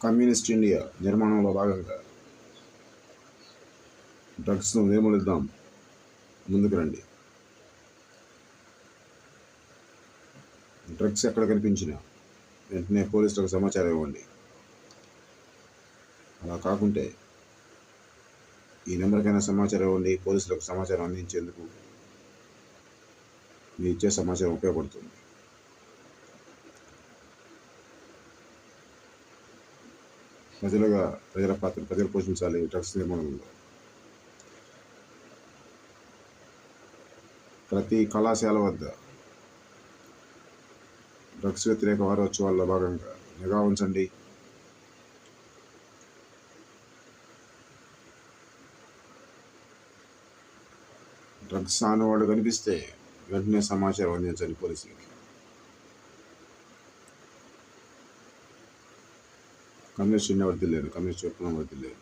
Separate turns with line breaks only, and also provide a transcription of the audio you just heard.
Communist India నిర్మాణంలో భాగంగా డ్రగ్స్ను నిర్మూలిద్దాం, ముందుకు రండి. డ్రగ్స్ ఎక్కడ కనిపించినా వెంటనే పోలీసులకు సమాచారం ఇవ్వండి. అలా కాకుంటే ఈ నెంబర్కైనా సమాచారం ఇవ్వండి. పోలీసులకు సమాచారం అందించేందుకు మీరు ఇచ్చే సమాచారం ఉపయోగపడుతుంది. ప్రజల పాత్ర ప్రజలు పోషించాలి డ్రగ్స్ నిర్మూలనలో. ప్రతి కళాశాల వద్ద డ్రగ్స్ వ్యతిరేక వారోత్సవాల్లో భాగంగా నిఘా ఉంచండి. డ్రగ్స్ ఆనవాళ్ళు కనిపిస్తే వెంటనే సమాచారం అందించండి పోలీసులకి. కమ్యూనిస్ట్ వర్దిల్లేదు, కమ్యూనిస్ట్ విప్లవం వర్దిల్లేదు.